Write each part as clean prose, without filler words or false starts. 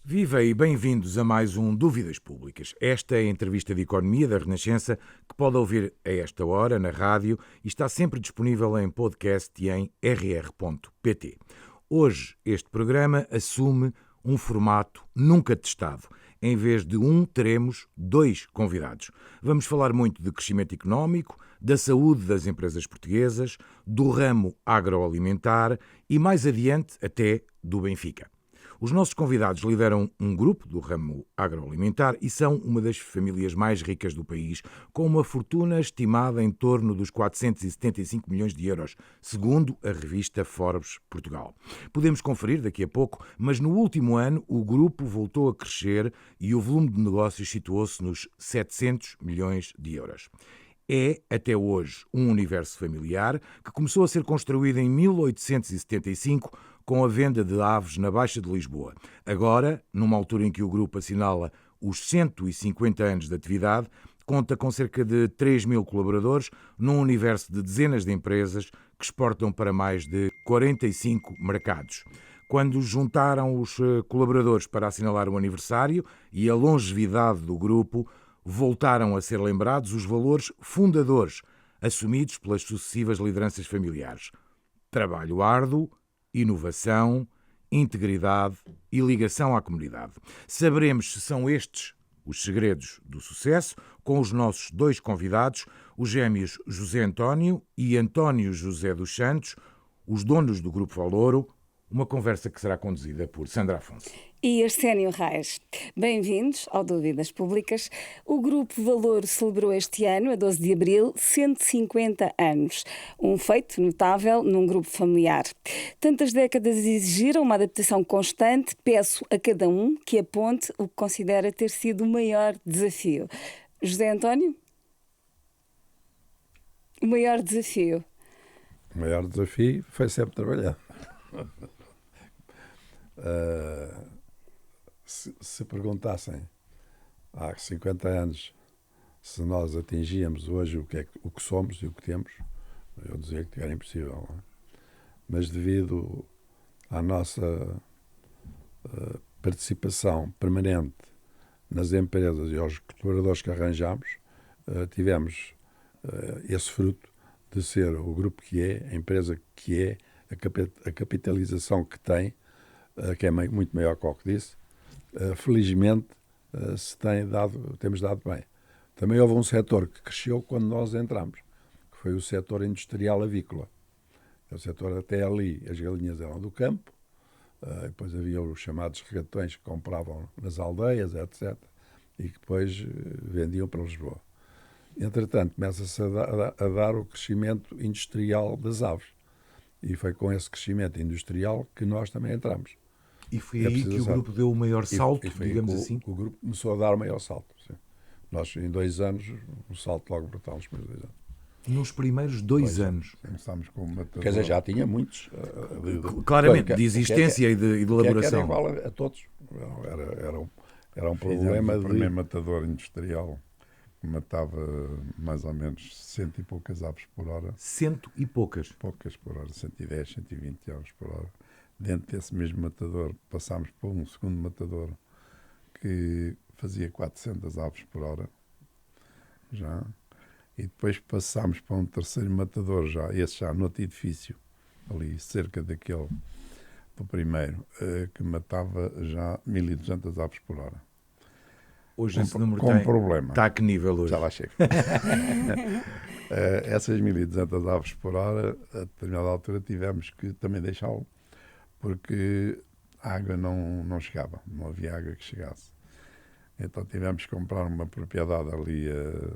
Viva e bem-vindos a mais um Dúvidas Públicas. Esta é a entrevista de economia da Renascença que pode ouvir a esta hora na rádio e está sempre disponível em podcast e em rr.pt. Hoje este programa assume um formato nunca testado. Em vez de um, teremos dois convidados. Vamos falar muito de crescimento económico, da saúde das empresas portuguesas, do ramo agroalimentar e, mais adiante, até do Benfica. Os nossos convidados lideram um grupo do ramo agroalimentar e são uma das famílias mais ricas do país, com uma fortuna estimada em torno dos 475 milhões de euros, segundo a revista Forbes Portugal. Podemos conferir daqui a pouco, mas no último ano o grupo voltou a crescer e o volume de negócios situou-se nos 700 milhões de euros. É, até hoje, um universo familiar que começou a ser construído em 1875 com a venda de aves na Baixa de Lisboa. Agora, numa altura em que o grupo assinala os 150 anos de atividade, conta com cerca de 3 mil colaboradores num universo de dezenas de empresas que exportam para mais de 45 mercados. Quando juntaram os colaboradores para assinalar o aniversário e a longevidade do grupo, voltaram a ser lembrados os valores fundadores assumidos pelas sucessivas lideranças familiares: trabalho árduo, inovação, integridade e ligação à comunidade. Saberemos se são estes os segredos do sucesso com os nossos dois convidados, os gêmeos José António e António José dos Santos, os donos do Grupo Valoro, uma conversa que será conduzida por Sandra Afonso. E Arsénio Reis. Bem-vindos ao Dúvidas Públicas. O Grupo Valoro celebrou este ano, a 12 de abril, 150 anos. Um feito notável num grupo familiar. Tantas décadas exigiram uma adaptação constante. Peço a cada um que aponte o que considera ter sido o maior desafio. José António? O maior desafio? O maior desafio foi sempre trabalhar. Se perguntassem há 50 anos se nós atingíamos hoje o que somos e o que temos, eu dizia que era impossível. Não é? Mas devido à nossa participação permanente nas empresas e aos colaboradores que arranjamos, tivemos esse fruto de ser o grupo que é, a empresa que é, a capitalização que tem, que é muito maior que o que disse. Felizmente temos dado bem. Também houve um setor que cresceu quando nós entramos, que foi o setor industrial avícola. O setor até ali, as galinhas eram do campo, depois havia os chamados regatões que compravam nas aldeias, etc., e que depois vendiam para Lisboa. Entretanto, começa-se a dar o crescimento industrial das aves. E foi com esse crescimento industrial que nós também entramos. E foi aí que o grupo deu o maior salto, digamos assim? O grupo começou a dar o maior salto. Sim. Nós, em 2 anos, um salto logo brutal nos primeiros 2 anos. Nos primeiros 2 anos? Começámos com uma... Quer dizer, já tinha muitos. Claramente, de existência e de elaboração. Era igual a todos. Era um problema o primeiro matador industrial que matava mais ou menos 100 e poucas aves por hora. 100 e poucas? Poucas por hora, 110, 120 aves por hora. Dentro desse mesmo matador passámos para um segundo matador que fazia 400 aves por hora já, e depois passámos para um terceiro matador esse já no outro edifício, ali cerca daquele do primeiro, que matava já 1200 aves por hora. Hoje esse número com um problema. Está a que nível hoje? Já lá chego. Essas 1200 aves por hora, a determinada altura tivemos que também deixá-lo, porque a água não chegava, não havia água que chegasse. Então tivemos que comprar uma propriedade ali a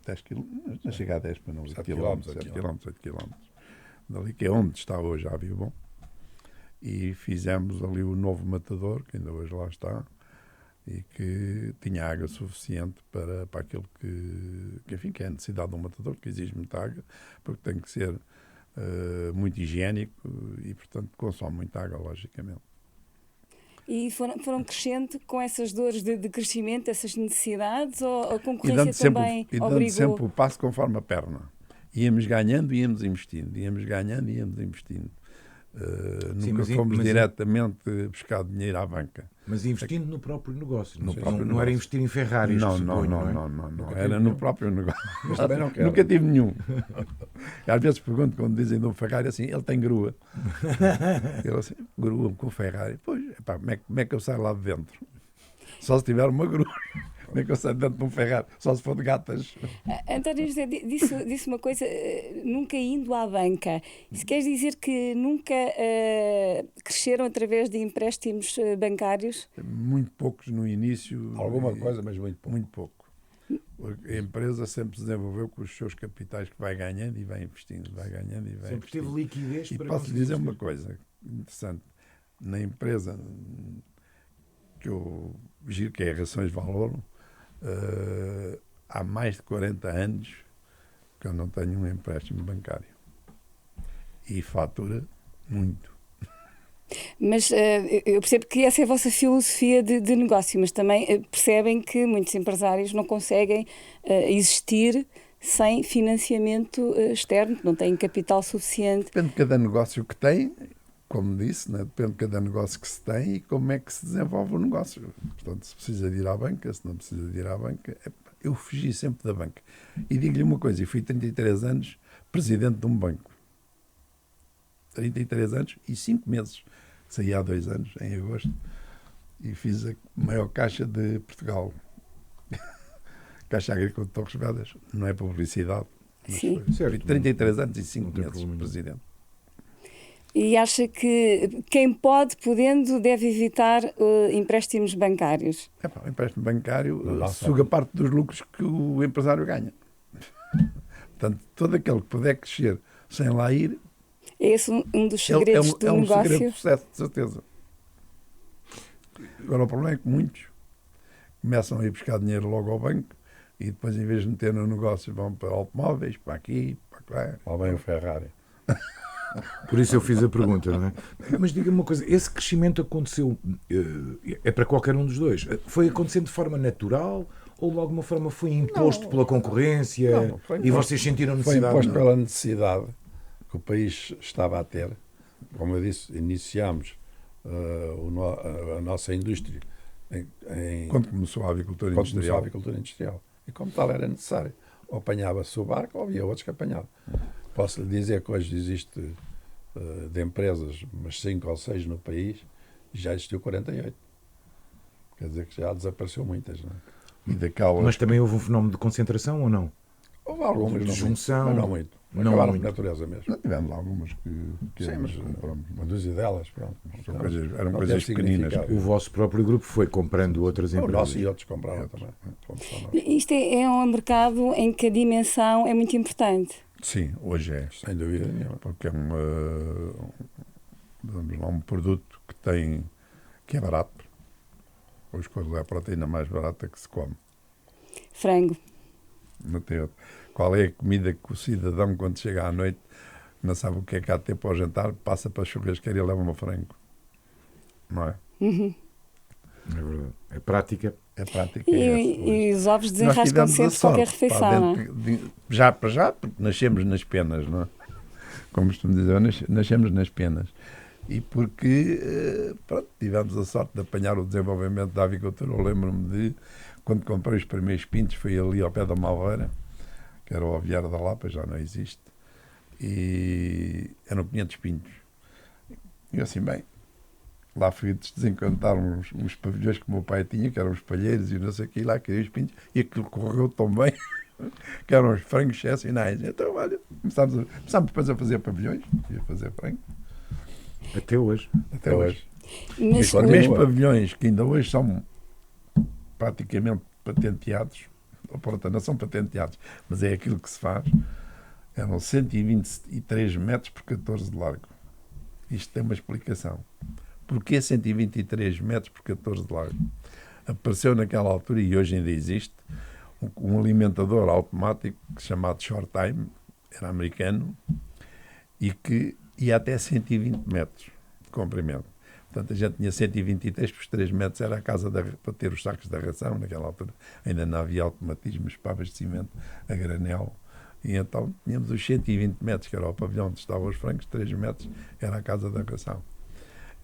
10 km, não chega a 10 para não, 7 km, 8 km, dali que é onde está hoje a Avibon, e fizemos ali o novo matador, que ainda hoje lá está, e que tinha água suficiente para aquilo que é a necessidade de um matador, que exige muita água, porque tem que ser muito higiênico e, portanto, consome muita água, logicamente. E foram crescendo com essas dores de crescimento, essas necessidades, ou a concorrência também obrigou? E dando sempre o passo conforme a perna. Íamos ganhando e íamos investindo, íamos ganhando e íamos investindo. Nunca fomos diretamente buscar dinheiro à banca. Mas investindo no próprio negócio. No próprio não negócio. era investir em Ferraris. Não. Era no próprio negócio. Mas também não quero. Nunca tive nenhum. Às vezes pergunto, quando dizem do Ferrari, assim, ele tem grua. Ele assim, grua com o Ferrari. Pois, epá, como é que eu saio lá de dentro? Só se tiver uma grua. Como é que eu saio dentro de um Ferrari? Só se for de gatas. António José disse uma coisa, nunca indo à banca. Isso quer dizer que nunca cresceram através de empréstimos bancários? Muito poucos no início. Alguma coisa, mas muito pouco. Muito pouco. A empresa sempre se desenvolveu com os seus capitais que vai ganhando e vai investindo, vai ganhando e vai Sempre investindo. teve liquidez E para posso conseguir dizer uma investir. coisa interessante. Na empresa que eu giro, que é a Rações Valor, há mais de 40 anos que eu não tenho um empréstimo bancário. E fatura muito. Mas eu percebo que essa é a vossa filosofia de negócio, mas também percebem que muitos empresários não conseguem existir sem financiamento externo, não têm capital suficiente. Depende de cada negócio que tem, como disse, né? Depende de cada negócio que se tem e como é que se desenvolve o negócio. Portanto, se precisa de ir à banca, se não precisa de ir à banca, eu fugi sempre da banca. E digo-lhe uma coisa, eu fui 33 anos presidente de um banco. 33 anos e 5 meses. Saí há 2 anos, em agosto, e fiz a maior caixa de Portugal. Caixa Agrícola de Torres Vedras. Não é publicidade. Mas Sim. foi. Certo. Fui 33 anos e 5 Não tem meses problema. presidente. E acha que quem pode, podendo, deve evitar empréstimos bancários? O empréstimo bancário Não dá suga parte dos lucros que o empresário ganha. Portanto, todo aquele que puder crescer sem lá ir, É esse um dos é segredos um do segredo negócio? de sucesso, de certeza. Agora, o problema é que muitos começam a ir buscar dinheiro logo ao banco e depois, em vez de meter no negócio, vão para automóveis, para aqui, para lá. Lá vem o Ferrari. Por isso eu fiz a pergunta, não é? Mas diga-me uma coisa, esse crescimento aconteceu, é para qualquer um dos dois? Foi acontecendo de forma natural ou de alguma forma foi imposto pela concorrência Não, foi e imposto. vocês sentiram Foi necessidade? imposto pela necessidade que o país estava a ter. Como eu disse, iniciámos a nossa indústria Quando começou a avicultura quando começou a industrial. avicultura industrial. E como tal era necessário. Ou apanhava-se o barco ou havia outros que apanhavam. Posso lhe dizer que hoje existe de empresas, umas 5 ou 6 no país, e já existiu 48. Quer dizer que já desapareceu muitas, não é? E daquelas. Mas também houve um fenómeno de concentração ou não? Houve algumas, De não junção, muito, mas não muito. não Acabaram muito. por natureza mesmo. Nós tivemos algumas que Sim, mas compramos. uma dúzia delas, pronto. São eram Não coisas teve pequeninas. significado. O vosso próprio grupo foi comprando outras O empresas. nosso e outros compraram também. Fomos só nós. Isto é um mercado em que a dimensão é muito importante. Sim, hoje é. Sem dúvida nenhuma. Porque é vamos lá, um produto que é barato. Hoje, qual é a proteína mais barata que se come? Frango. Não tem outra. Qual é a comida que o cidadão, quando chega à noite, não sabe o que é que há de ter para o jantar, passa para a churrasqueira e leva um frango? Não é? Uhum. É verdade. É prática. É prática. É essa, hoje. E os ovos Nós desenrascam tivemos a sempre qualquer sorte, pá, refeição, não é? já para já, porque nascemos nas penas, não é? Como costumo dizer, nascemos nas penas. E porque, pronto, tivemos a sorte de apanhar o desenvolvimento da avicultura. Eu lembro-me de, quando comprei os primeiros pintos, foi ali ao pé da Malveira, que era o Aviário da Lapa, já não existe, e eram 500 pintos. E eu assim, bem, lá fui desencantar uns pavilhões que o meu pai tinha, que eram os palheiros e não sei o que, e lá criei os pintos, e aquilo correu tão bem, que eram os frangos excepcionais. Então, olha, começámos depois a fazer pavilhões, e a fazer frango, Até hoje. até hoje. Mas Quando o- Os mesmo- mesmos pavilhões que ainda hoje são praticamente patenteados, ou pronto, não são patenteados, mas é aquilo que se faz, eram 123 metros por 14 de largo. Isto tem uma explicação. Porquê 123 metros por 14 de largo? Apareceu naquela altura, e hoje ainda existe, um alimentador automático chamado Short Time, era americano, e que ia até 120 metros de comprimento. Portanto, a gente tinha 123 por 3 metros, era a casa para ter os sacos da ração, naquela altura. Ainda não havia automatismos para abastecimento a granel E então tínhamos os 120 metros, que era o pavilhão onde estavam os frangos, 3 metros era a casa da ração.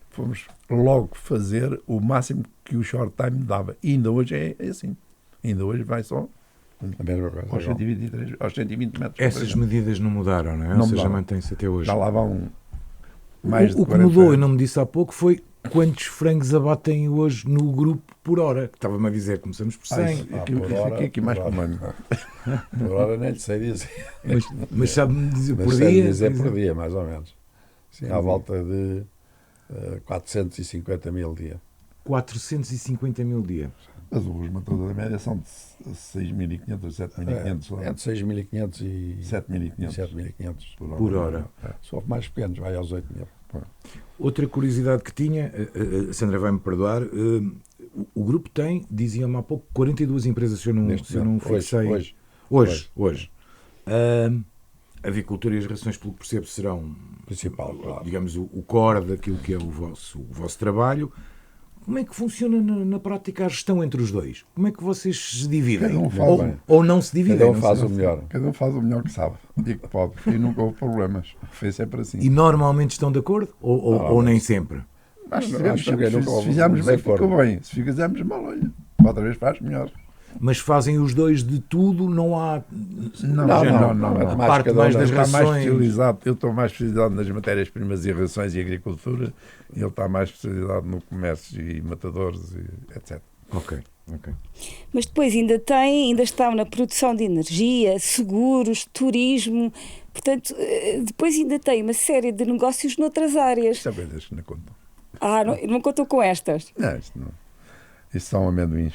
Fomos logo fazer o máximo que o short time dava. E ainda hoje é assim. Ainda hoje vai só A mesma coisa. aos 123, aos 120 metros. Essas medidas não mudaram, não é? Não Ou seja, mudaram. mantém-se até hoje. Já lá vão mais de O que 40 mudou, eu anos. não me disse há pouco, foi quantos frangos abatem hoje no grupo por hora. Que estava-me a dizer, começamos por 100. Isso aqui mais por para hora. mano. Por hora nem lhe sei dizer. Mas sabe-me dizer Mas por sei dia? dizer por por exemplo? dia, mais ou menos. Sim, à volta de 450 mil dia. 450 mil dia. Mas os matadores da média são de 6.500 a 7.500 lá. Entre 6.500 e 7.500 7.500 Por hora. Se for mais pequenos, vai aos 8.000. Outra curiosidade que tinha, a Sandra vai-me perdoar, o grupo tem, dizia-me há pouco, 42 empresas, se eu não momento, fixei. Hoje. Avicultura e as rações, pelo que percebo, serão, Principal, claro. digamos, o core daquilo que é o vosso trabalho. Como é que funciona na prática a gestão entre os dois? Como é que vocês se dividem? Cada um faz bem. Ou não se dividem? Cada um não faz sei. o melhor. Cada um faz o melhor que sabe. Digo que pode. E nunca houve problemas. Foi sempre assim. E normalmente estão de acordo? Ou nem sempre? Mas se, Acho que fizermos, nunca houve se fizermos bem, desacordo. ficou bem. Se fizermos mal, olha, outra vez faz melhor. Mas fazem os dois de tudo, não há... Não, não. A Mais parte cada mais um das Está mais rações... especializado. Eu estou mais especializado nas matérias-primas e rações e agricultura. E ele está mais especializado no comércio e matadores, e etc. Ok. Mas depois ainda estão na produção de energia, seguros, turismo. Portanto, depois ainda tem uma série de negócios noutras áreas. Isto é coisas que não contam. Não contou com estas. Não, isto não. Isto são amendoins.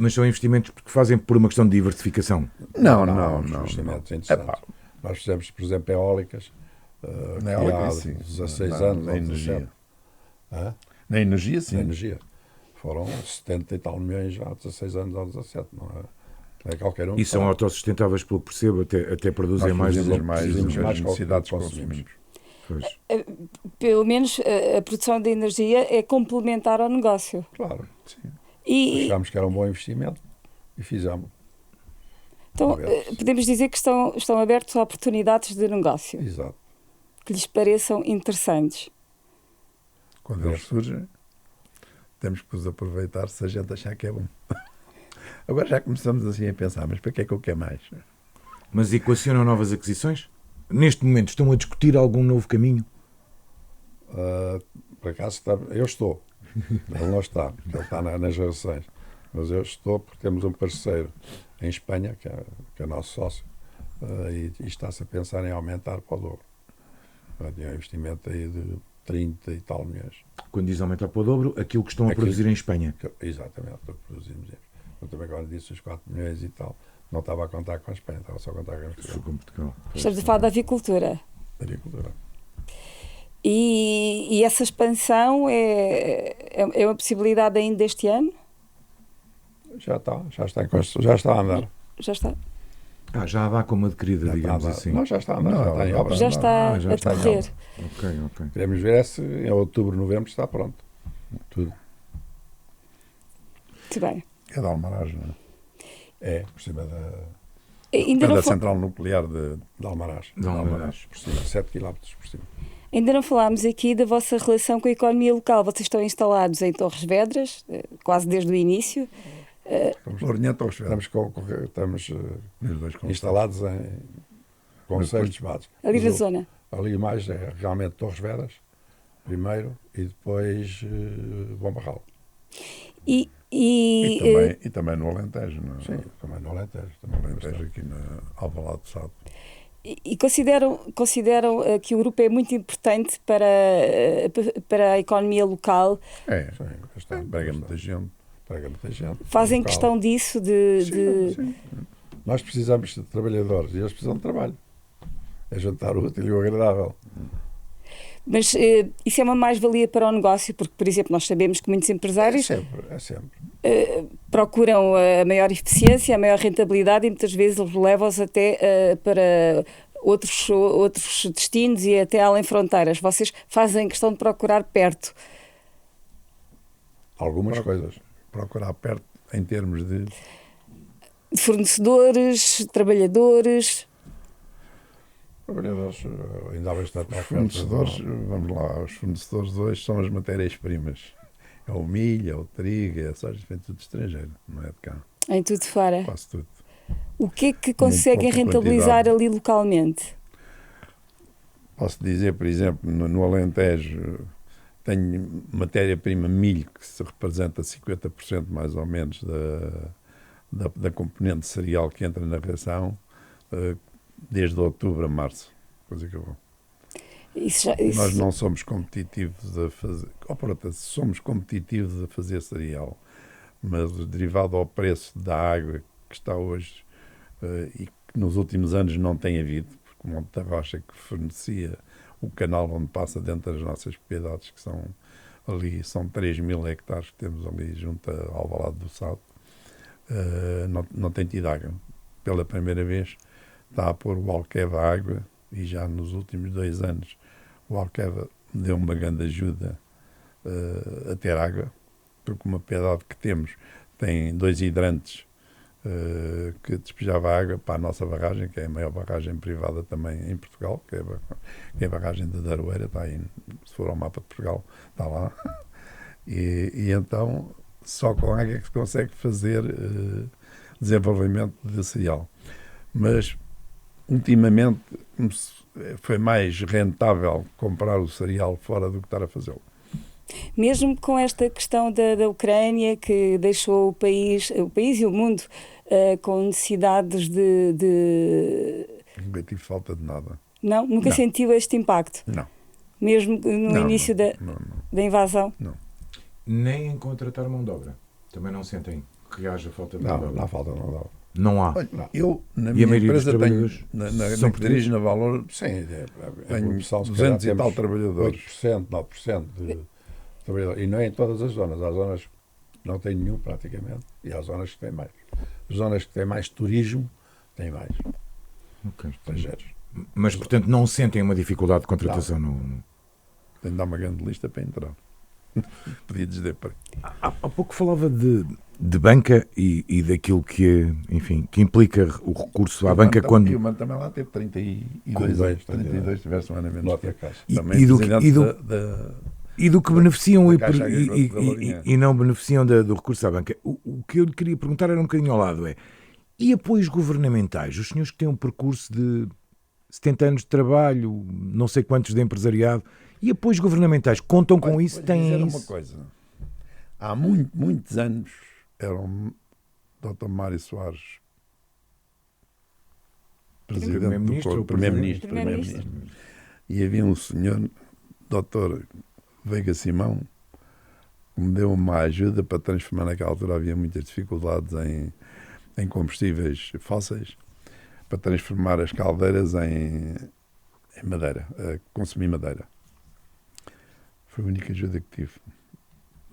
Mas são investimentos que fazem por uma questão de diversificação. Não. Investimentos interessantes. Nós fizemos, por exemplo, eólicas. Na há eólica, sim. 16 Na- anos. na ou energia. 17. Hã? Na energia, sim. Na energia. Foram 70 e tal milhões já há 16 anos ou 17, não é? Não é qualquer um. E são autossustentáveis, pelo que percebo, até produzem Nós mais do fazemos que mais produzimos das mais necessidades que consumimos. consumimos. Pois. Pelo menos a produção de energia é complementar ao negócio. Claro. Sim. E, Achámos que era um bom investimento e fizemos. então, abertos. podemos dizer que estão abertos a oportunidades de negócio Exato. que lhes pareçam interessantes. Quando eles surgem, temos que os aproveitar se a gente achar que é bom. Agora já começamos assim a pensar, mas para que é que eu quero mais? Mas equacionam novas aquisições? Neste momento estão a discutir algum novo caminho? Por acaso, eu estou. Ele não está, porque ele está nas gerações. Mas eu estou porque temos um parceiro em Espanha, que é nosso sócio, e está-se a pensar em aumentar para o dobro. Tem um investimento aí de 30 e tal milhões. Quando diz aumentar para o dobro, aquilo que estão a produzir em Espanha. Exatamente, o que produzimos. Eu também, quando disse os 4 milhões e tal, não estava a contar com a Espanha, estava só a contar com a Foi com Portugal. Estamos a falar da avicultura. agricultura. E essa expansão é uma possibilidade ainda este ano? Já está em construção, já está a andar. Já está? Já dá como adquirida, Já digamos está a andar. assim. Não, já está a andar, Não, já está em não, obra. Já está já a está em decorrer. Ok. Queremos ver se em outubro, novembro está pronto. Tudo. Muito bem. É de Almaraz, não é? É, por cima Ainda É não, da central nuclear de Almaraz. De Almaraz. Por cima, 7 km por cima. ainda não falámos aqui da vossa relação com a economia local. Vocês estão instalados em Torres Vedras, quase desde o início. Lourinhã ou Esfera. Estamos Os dois com instalados em concelhos de Bados. Ali na zona. Ali mais é realmente Torres Vedras, primeiro, e depois Bom Barral. E E também no Alentejo, não é? Sim, também no Alentejo. No Também Alentejo, aqui na Alvalade do Sado. e consideram que o grupo é muito importante para a economia local. É, Sim, bastante, prega bastante. muita gente. Prega muita gente. Fazem Local. questão disso Sim. Nós precisamos de trabalhadores e eles precisam de trabalho. É juntar o útil e o agradável. Mas isso é uma mais-valia para o negócio, porque, por exemplo, nós sabemos que muitos empresários É sempre. procuram a maior eficiência, a maior rentabilidade e muitas vezes leva-os até para outros destinos e até além fronteiras. Vocês fazem questão de procurar perto. Algumas coisas. Procurar perto em termos de. Fornecedores, trabalhadores? Trabalhadores, ainda há bastante oferta. Fornecedores, vamos lá, os fornecedores hoje são as matérias-primas. É o milho, é o trigo, é a soja, vem tudo estrangeiro, não é de cá. Em tudo fora. Quase tudo. O que é que conseguem pouca rentabilizar quantidade. ali localmente? Posso dizer, por exemplo, no Alentejo tenho matéria-prima milho, que se representa 50% mais ou menos da componente cereal que entra na ração, desde outubro a março. Coisa que eu vou. Nós não somos competitivos a fazer. Somos competitivos a fazer cereal, mas derivado ao preço da água que está hoje e que nos últimos anos não tem havido, porque o Monte da Rocha, que fornecia o canal onde passa dentro das nossas propriedades, que são ali, são 3.000 hectares que temos ali junto ao Alvalade do Sado, não tem tido água. Pela primeira vez está a pôr o Alqueva água, e já nos últimos 2 anos o Alqueva deu uma grande ajuda a ter água, porque uma piedade que temos tem 2 hidrantes que despejava água para a nossa barragem, que é a maior barragem privada também em Portugal, que é a barragem de Daroeira, está aí, se for ao mapa de Portugal, está lá. E então, só com água é que se consegue fazer desenvolvimento de cereal. Mas, ultimamente, foi mais rentável comprar o cereal fora do que estar a fazê-lo. Mesmo com esta questão da Ucrânia, que deixou o país e o mundo com necessidades de... Nunca tive falta de nada. Não? Nunca Não. sentiu este impacto? Não. Mesmo no início da invasão? Não. Nem em contratar mão de obra. Também não sentem que haja falta de mão de Não, obra. não há falta de mão de obra. Não há. Olha, eu, na E a minha maioria dos empresa, tenho, trabalhadores são na que dirijo na Valor, Sim, tenho produção, se 200 e calhar, tal temos trabalhadores. 8%, 9% de trabalhadores. E não é em todas as zonas. Há zonas que não têm nenhum, praticamente, e há zonas que têm mais. As zonas que têm mais turismo têm mais Ok. estrangeiros. Mas, portanto, não sentem uma dificuldade de contratação no... Tenho de dar uma grande lista para entrar. Podia dizer para. Há pouco falava de banca e daquilo que, enfim, que implica o recurso à banca quando... E o Mano também lá teve 32 anos. 32, tivesse um ano a menos. Nota a caixa. Também E do presidente e do que beneficiam da Caixa Agrícola de Lourinhã. e não beneficiam do recurso à banca. O que eu lhe queria perguntar era um bocadinho ao lado, e apoios governamentais? Os senhores que têm um percurso de 70 anos de trabalho, não sei quantos de empresariado, e apoios governamentais, contam com isso? Vou Têm dizer isso? uma coisa. Há muitos anos era o Dr. Mário Soares presidente Primeiro-ministro do ou Corpo, primeiro-ministro. E havia um senhor, Dr. Veiga Simão, que me deu uma ajuda para transformar. Naquela altura havia muitas dificuldades em combustíveis fósseis, para transformar as caldeiras em madeira, a consumir madeira. Foi a única ajuda que tive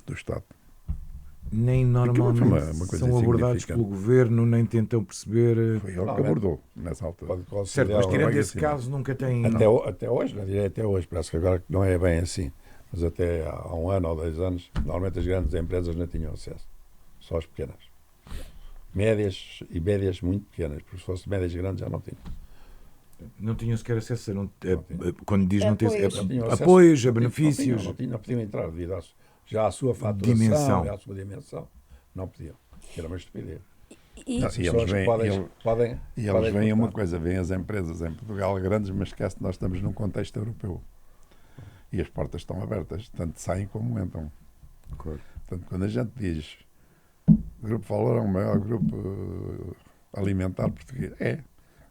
do Estado. Nem normalmente uma coisa são abordados insignificante. pelo governo, nem tentam perceber... Foi ele que abordou nessa altura. Certo, mas tirando Veiga esse Simão. caso, nunca têm... Até hoje, não direi até hoje, parece que agora não é bem assim. Mas até há 1 ano ou 2 anos, normalmente as grandes empresas não tinham acesso. Só as pequenas. Médias e médias muito pequenas, porque se fosse médias grandes já não tinham. Não tinham sequer acesso a... tinham. Quando diz não ter Apoios. Não tinham acesso, apoios, a não tinham, benefícios... Não podiam entrar devido já à sua faturação, Dimensão. e à sua dimensão. Não podiam. Era uma estupidez. E, Não, As e eles pessoas veem, podem e eles veem uma cortar. coisa, veem as empresas em Portugal grandes, mas esquece que nós estamos num contexto europeu. E as portas estão abertas, tanto saem como entram. Claro. Portanto, quando a gente diz o Grupo Valor é o maior grupo alimentar português,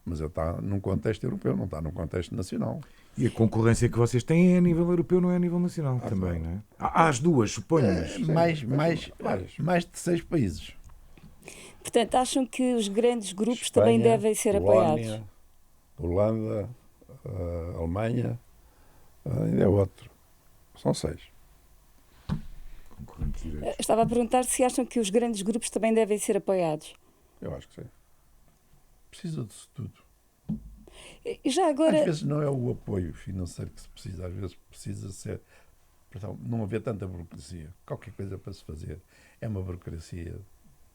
mas ele está num contexto europeu, não está num contexto nacional. E a concorrência que vocês têm é a nível europeu, não é a nível nacional também, não é? Há as duas, suponho, mas... Mais de 6 países. portanto, acham que os grandes grupos Espanha, também devem ser Polónia, apoiados? Holanda, Alemanha, ainda é outro. São 6. Concorrentes diretos. Estava a perguntar se acham que os grandes grupos também devem ser apoiados. Eu acho que sim. Precisa disso tudo. E já agora, Às vezes não é o apoio financeiro que se precisa, às vezes precisa ser, perdão, não haver tanta burocracia. Qualquer coisa para se fazer é uma burocracia,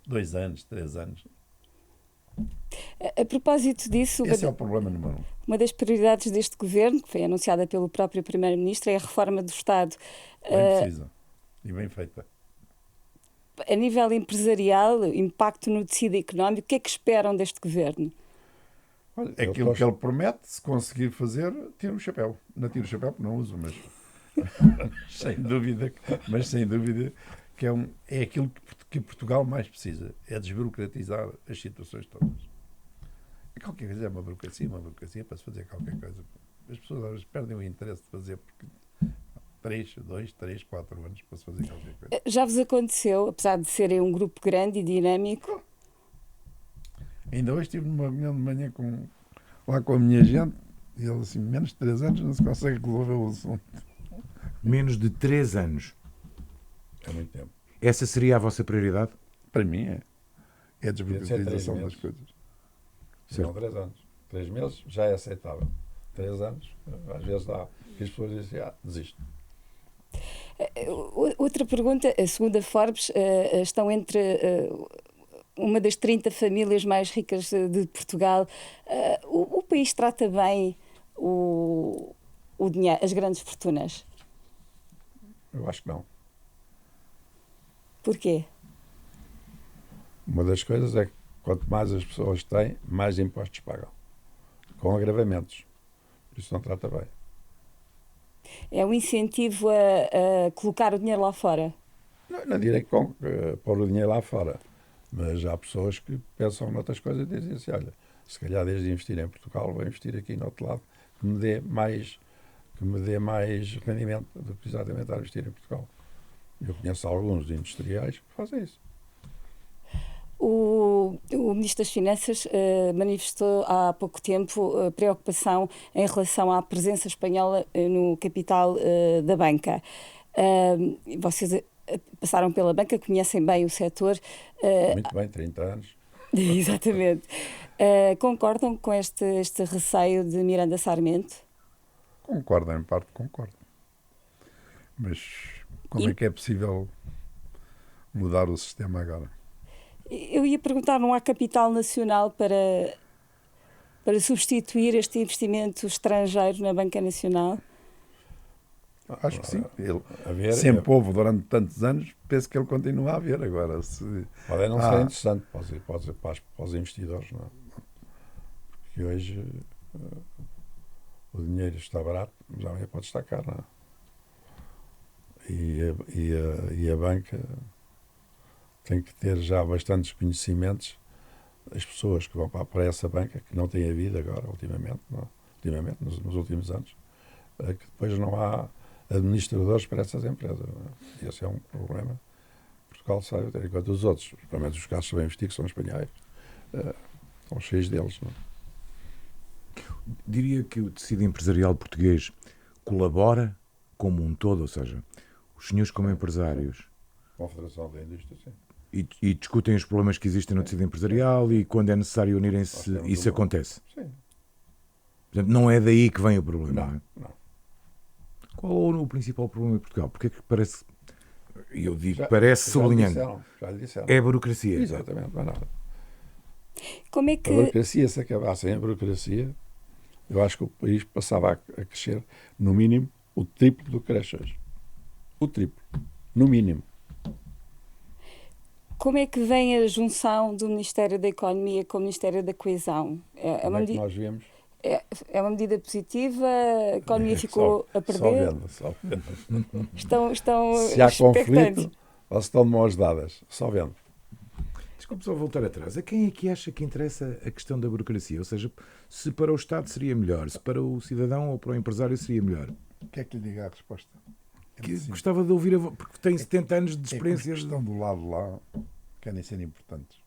2 anos, 3 anos. A propósito disso, Esse é o problema número 1. uma das prioridades deste governo, que foi anunciada pelo próprio Primeiro-Ministro, é a reforma do Estado. Bem precisa e bem feita. A nível empresarial, impacto no tecido económico, o que é que esperam deste governo? Olha, aquilo que ele promete, se conseguir fazer, tira o chapéu. Não tira o chapéu porque não uso, mas sem dúvida que é aquilo que Portugal mais precisa, é desburocratizar as situações todas. Qualquer coisa é uma burocracia para se fazer qualquer coisa. As pessoas às vezes perdem o interesse de fazer porque 2, 3, 4 anos para se fazer qualquer coisa. Já vos aconteceu, apesar de serem um grupo grande e dinâmico? Ainda hoje estive numa reunião de manhã lá com a minha gente e ele assim, menos de 3 anos não se consegue resolver o assunto. Menos de 3 anos. É muito tempo. Essa seria a vossa prioridade? Para mim é a desburocratização das coisas. São 3 anos. 3 meses já é aceitável. 3 anos, às vezes dá que as pessoas dizem, desisto. Outra pergunta, a segunda Forbes, estão entre uma das 30 famílias mais ricas de Portugal. O país trata bem o dinheiro, as grandes fortunas? Eu acho que não. Porquê? Uma das coisas é que quanto mais as pessoas têm, mais impostos pagam. Com agravamentos. Por isso não trata bem. É um incentivo a colocar o dinheiro lá fora? Não direi que pôr o dinheiro lá fora. Mas há pessoas que pensam noutras coisas e dizem assim, olha, se calhar desde investir em Portugal, vou investir aqui no outro lado, que me dê mais rendimento do que exatamente estar a investir em Portugal. Eu conheço alguns industriais que fazem isso. O Ministro das Finanças manifestou há pouco tempo preocupação em relação à presença espanhola no capital da banca. Vocês passaram pela banca, conhecem bem o setor. Muito bem, 30 anos. Exatamente. Concordam com este receio de Miranda Sarmento? Concordo, em parte concordo. Mas como é que é possível mudar o sistema agora? Eu ia perguntar, não há capital nacional para substituir este investimento estrangeiro na Banca Nacional? Acho que sim. Ele sempre houve durante tantos anos, penso que ele continua a haver agora. Pode não ser interessante para os investidores, não é? Porque hoje o dinheiro está barato, mas amanhã pode estar caro, não é? E a banca tem que ter já bastantes conhecimentos. As pessoas que vão para essa banca, que não têm havido agora, ultimamente, nos últimos anos, que depois não há administradores para essas empresas. Não é? Esse é um problema. Portugal sabe, enquanto os outros, principalmente os casos bem investidos, que são espanhóis, estão cheios deles. Não é? Diria que o tecido empresarial português colabora como um todo, ou seja, os senhores como empresários Confederação da Indústria, sim. e discutem os problemas que existem no tecido empresarial e quando é necessário unirem-se, isso acontece. Sim. Portanto, não é daí que vem o problema. Não. Qual é o principal problema em Portugal? Porque é que parece, eu digo, Já sublinhando, já lhe disseram. é a burocracia. Exatamente, não é nada. Como é A que... burocracia, se acabasse a burocracia, eu acho que o país passava a crescer, no mínimo, o triplo do que cresce hoje. O triplo. No mínimo. Como é que vem a junção do Ministério da Economia com o Ministério da Coesão? Como é que nós vemos? É uma medida positiva? A economia ficou a perder? Só vendo. Estão Se há expectantes. conflito, ou se estão de mãos dadas. Só vendo. Desculpe só voltar atrás. A quem é que acha que interessa a questão da burocracia? Ou seja, se para o Estado seria melhor, se para o cidadão ou para o empresário seria melhor? Quer que lhe diga a resposta? Gostava de ouvir, porque tem 70 anos de experiência. Os que estão do lado lá querem ser importantes.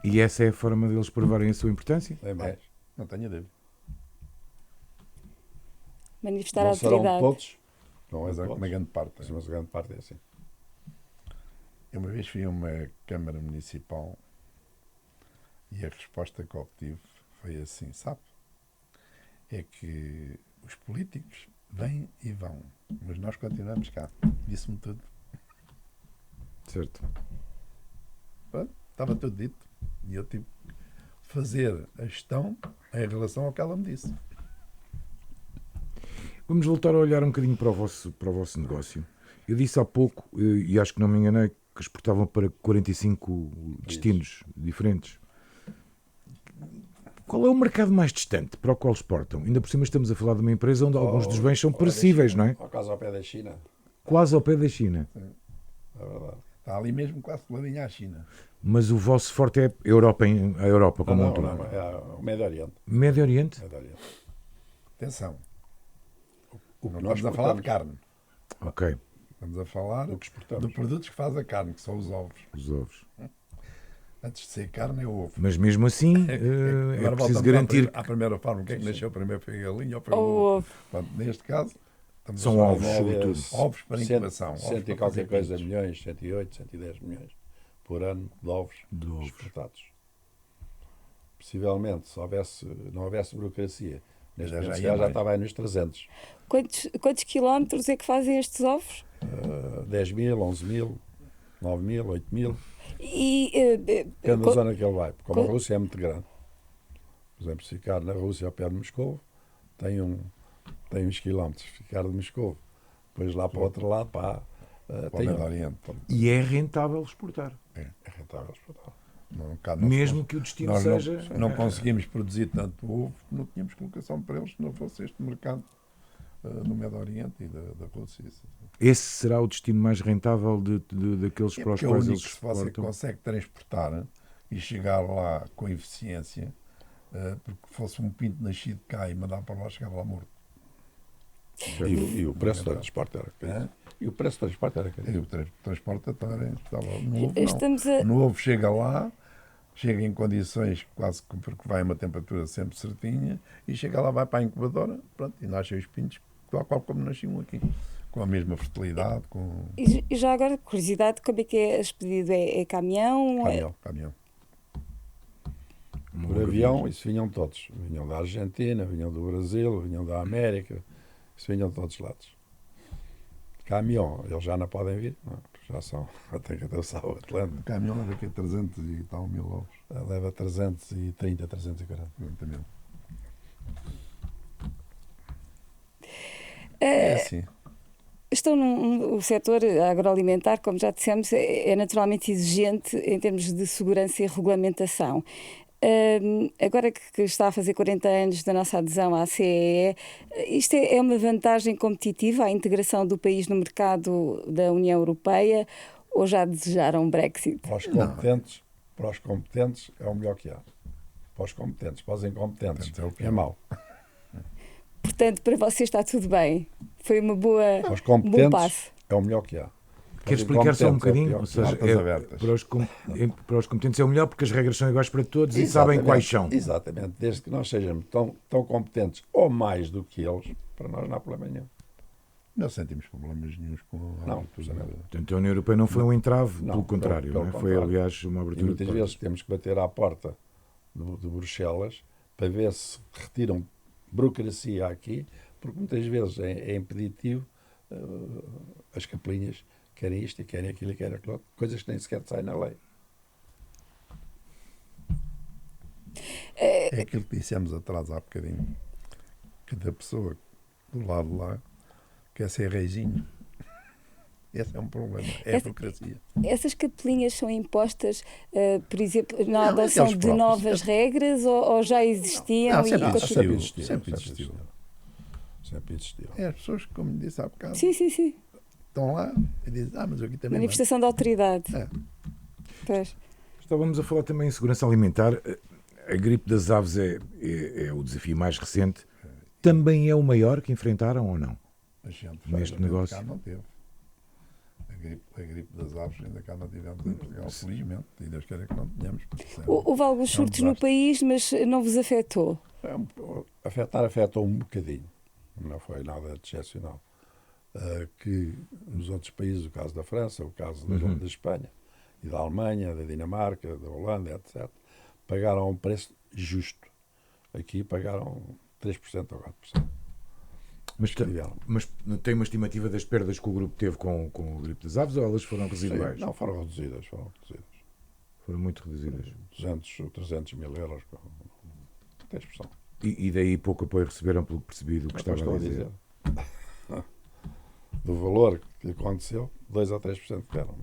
E essa é a forma deles provarem a sua importância? É mais. Não tenho dúvida. Manifestar Não a serão autoridade. todos. Não é Mas todos. uma grande parte. Mas a grande parte é assim. Eu uma vez fui a uma Câmara Municipal e a resposta que obtive foi assim, sabe? É que os políticos vêm e vão, mas nós continuamos cá. Disse-me tudo. Certo. Pronto, estava tudo dito. E eu tive que fazer a gestão em relação ao que ela me disse. Vamos voltar a olhar um bocadinho para o vosso negócio. Eu disse há pouco, e acho que não me enganei, que exportavam para 45 destinos diferentes. Qual é o mercado mais distante para o qual exportam? Ainda por cima estamos a falar de uma empresa onde alguns dos bens são perecíveis, não é? Quase ao pé da China. Quase ao pé da China. É verdade. Está ali mesmo quase coladinha à China. Mas o vosso forte é a Europa como um todo. Não, é o Médio Oriente. Médio Oriente? Médio Oriente. Atenção. O que Não nós estamos a falar de exportamos. carne. Ok, Estamos a falar O que exportamos. de produtos que faz a carne, que são os ovos. os ovos. Antes de ser carne é o ovo. Mas mesmo assim, é Agora preciso voltamos garantir à primeira forma. O que é que nasceu primeiro? Foi a galinha ou foi o Ou ovo? ovo. Portanto, neste caso, estamos São a falar ovos, de sobretudo. ovos para incubação. Cento Ovos e para qualquer fazer coisa pintos. milhões, 108, 110 milhões por ano de ovos, De ovos. exportados. Possivelmente, se não houvesse burocracia, neste Já momento ia se calhar já mais. estava aí nos 300. Quantos quilómetros é que fazem estes ovos? 10 mil, 11 mil, 9 mil, 8 mil. E, Depende da zona que ele vai. Como a co- Rússia é muito grande. Por exemplo, se ficar na Rússia ao pé de Moscou, tem uns quilómetros. Ficar de Moscou, depois lá para o outro lado, Para o tem Médio Oriente. e é rentável exportar. é rentável exportar. Não, cá não Mesmo se- que o destino nós seja... não conseguimos produzir tanto ovo, não tínhamos colocação para eles se não fosse este mercado no Médio Oriente e da Rússia. Esse será o destino mais rentável daqueles É para os porque é o quais único eles que se você exportam. consegue transportar e chegar lá com eficiência, porque fosse um pinto nascido cá e mandar para lá, chegava lá morto. E o preço do transporte era Hã? caro. E o preço do transporte era E caro. o transportatório estava no ovo, estamos não. a. No ovo chega lá, chega em condições quase que porque vai a uma temperatura sempre certinha e chega lá, vai para a incubadora, pronto, e nascem os pintos, tal qual como nasciam aqui, com a mesma fertilidade, com E já agora, curiosidade, como é que é expedido? É caminhão? caminhão. Uma Por boa avião, viagem. isso vinham todos. Vinham da Argentina, vinham do Brasil, vinham da América. Isso vinham de todos os lados. Caminhão, eles já não podem vir. Não, já são. Tem que atravessar o Atlântico. O caminhão leva aqui 300 e tal mil ovos. Leva 330, 340. 30 mil. É, É assim. o setor agroalimentar, como já dissemos, é naturalmente exigente em termos de segurança e regulamentação. Agora que está a fazer 40 anos da nossa adesão à CEE, isto é uma vantagem competitiva, a integração do país no mercado da União Europeia, ou já desejaram Brexit? Para os competentes é o melhor que há. Para os competentes, para os incompetentes Portanto, é o pior. é mau. Portanto, para vocês está tudo bem. Foi uma boa, Para os um bom competentes passo. é o melhor que há. Quer Para os explicar só um incompetentes é o bocadinho? pior Ou que há. seja, Portas abertas. para os competentes é o melhor porque as regras são iguais para todos e sabem Exatamente, quais são. Exatamente. Desde que nós sejamos tão competentes ou mais do que eles, para nós não há problema nenhum. Não sentimos problemas nenhums com a Não, abertura. absolutamente. Portanto, a União Europeia não foi um entrave, Não, pelo contrário. pelo Não é? Foi, contrário. aliás, uma E abertura muitas de vezes portas. temos que bater à porta de Bruxelas para ver se retiram burocracia aqui, porque muitas vezes é impeditivo as capelinhas querem isto e querem aquilo e querem aquilo, outro, coisas que nem sequer saem na lei. É aquilo que dissemos atrás há bocadinho. Cada pessoa do lado de lá quer ser reizinho. Esse é um problema. É a burocracia. Essas capelinhas são impostas, por exemplo, na Não, adoção aqueles de próprios. novas regras ou já existiam? Não, sempre e existiu. continuam? Sempre existiu. Sempre existiu. É as pessoas que, como disse há bocado, Sim, sim, sim. estão lá e dizem, mas eu aqui também não. Manifestação de autoridade. É. Pois. Estávamos a falar também em segurança alimentar. A gripe das aves é o desafio mais recente. Também é o maior que enfrentaram ou não? A gente Neste cá negócio. não teve. A gripe das aves ainda cá não tivemos em Portugal, felizmente. E Deus queira que não tenhamos. porque isso é- Houve alguns é um surtos no desastre. país, mas não vos afetou. Afetou um bocadinho. Não foi nada de excepcional. Que nos outros países, o caso da França, o caso da Espanha e da Alemanha, da Dinamarca, da Holanda, etc., pagaram um preço justo. Aqui pagaram 3% ou 4%. Mas tem uma estimativa das perdas que o grupo teve com a gripe das aves ou elas foram residuais? Não, foram reduzidas. Foram muito reduzidas. 200 ou 300 mil euros. Não tem expressão. E daí pouco apoio receberam, pelo que percebi do que estava a dizer. Do valor que aconteceu, 2 ou 3% deram.